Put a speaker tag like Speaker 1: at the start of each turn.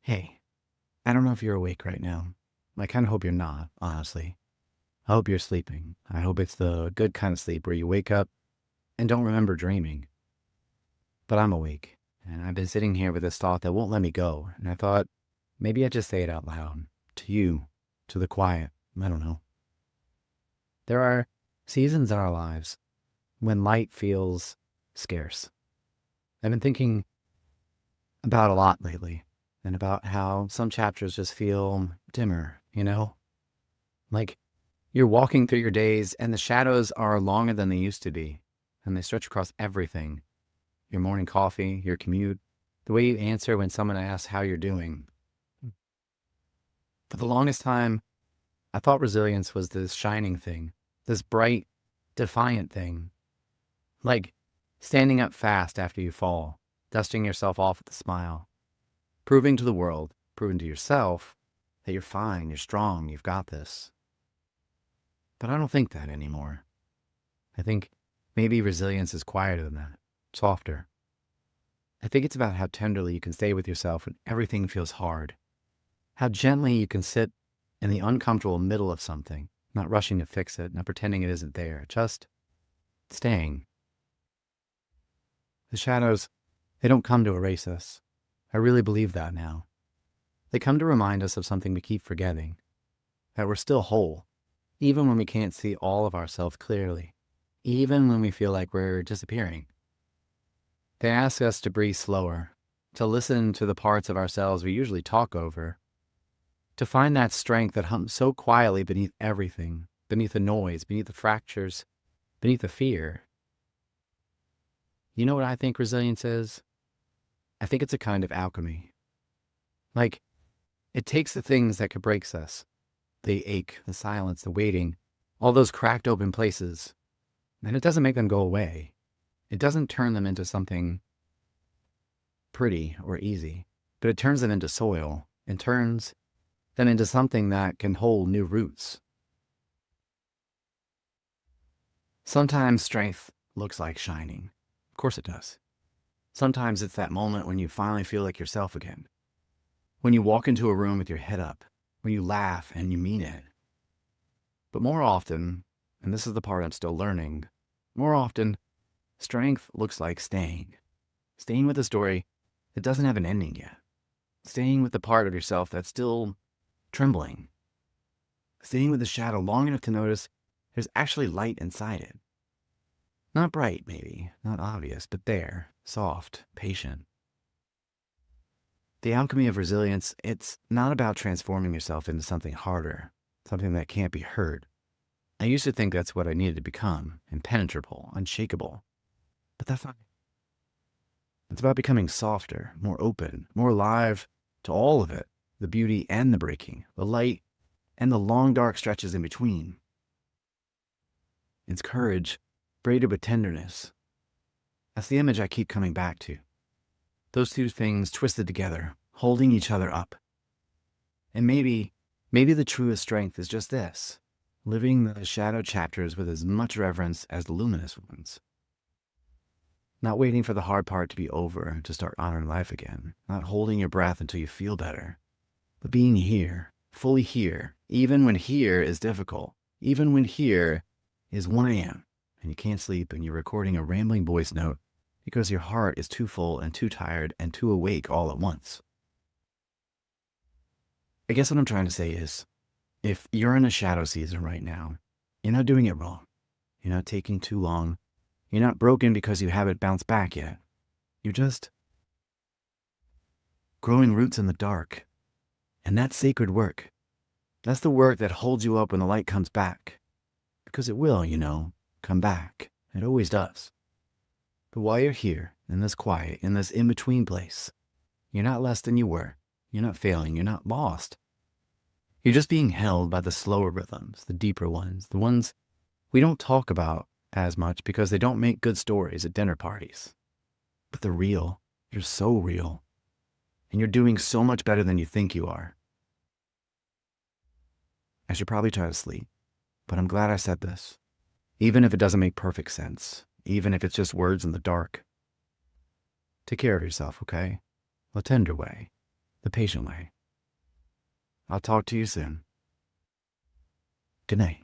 Speaker 1: Hey, I don't know if you're awake right now. I kind of hope you're not, honestly. I hope you're sleeping. I hope it's the good kind of sleep where you wake up and don't remember dreaming. But I'm awake, and I've been sitting here with this thought that won't let me go. And I thought maybe I'd just say it out loud to you, to the quiet. I don't know. There are seasons in our lives when light feels scarce. I've been thinking about a lot lately and about how some chapters just feel dimmer, Like you're walking through your days and the shadows are longer than they used to be, and they stretch across everything. Your morning coffee, your commute, the way you answer when someone asks how you're doing. For the longest time, I thought resilience was this shining thing, this bright, defiant thing. Like standing up fast after you fall, dusting yourself off with a smile, proving to the world, proving to yourself that you're fine, you're strong, you've got this. But I don't think that anymore. I think maybe resilience is quieter than that, softer. I think it's about how tenderly you can stay with yourself when everything feels hard. How gently you can sit in the uncomfortable middle of something, not rushing to fix it, not pretending it isn't there, just staying. The shadows, they don't come to erase us. I really believe that now. They come to remind us of something we keep forgetting, that we're still whole, even when we can't see all of ourselves clearly, even when we feel like we're disappearing. They ask us to breathe slower, to listen to the parts of ourselves we usually talk over, to find that strength that hums so quietly beneath everything, beneath the noise, beneath the fractures, beneath the fear. You know what I think resilience is? I think it's a kind of alchemy. Like, it takes the things that could break us, the ache, the silence, the waiting, all those cracked open places, and it doesn't make them go away. It doesn't turn them into something pretty or easy, but it turns them into soil and turns them into something that can hold new roots. Sometimes strength looks like shining. Of course it does. Sometimes it's that moment when you finally feel like yourself again. When you walk into a room with your head up, when you laugh and you mean it. But more often, and this is the part I'm still learning, more often, strength looks like staying. Staying with a story that doesn't have an ending yet. Staying with the part of yourself that's still trembling. Staying with the shadow long enough to notice there's actually light inside it. Not bright, maybe, not obvious, but there, soft, patient. The alchemy of resilience, it's not about transforming yourself into something harder, something that can't be hurt. I used to think that's what I needed to become, impenetrable, unshakable. But that's not. It's about becoming softer, more open, more alive to all of it, the beauty and the breaking, the light and the long dark stretches in between. It's courage, braided with tenderness. That's the image I keep coming back to. Those two things twisted together, holding each other up. And maybe the truest strength is just this, living the shadow chapters with as much reverence as the luminous ones. Not waiting for the hard part to be over to start honoring life again, not holding your breath until you feel better, but being here, fully here, even when here is difficult, even when here is 1 a.m. and you can't sleep and you're recording a rambling voice note because your heart is too full and too tired and too awake all at once. I guess what I'm trying to say is, if you're in a shadow season right now, you're not doing it wrong. You're not taking too long. You're not broken because you haven't bounced back yet. You're just growing roots in the dark. And that's sacred work. That's the work that holds you up when the light comes back. Because it will, come back. It always does. But while you're here, in this quiet, in this in-between place, you're not less than you were. You're not failing. You're not lost. You're just being held by the slower rhythms, the deeper ones, the ones we don't talk about as much because they don't make good stories at dinner parties. But they're real. You're so real. And you're doing so much better than you think you are. I should probably try to sleep, but I'm glad I said this. Even if it doesn't make perfect sense, even if it's just words in the dark. Take care of yourself, okay? The tender way. the patient way. I'll talk to you soon. Good night.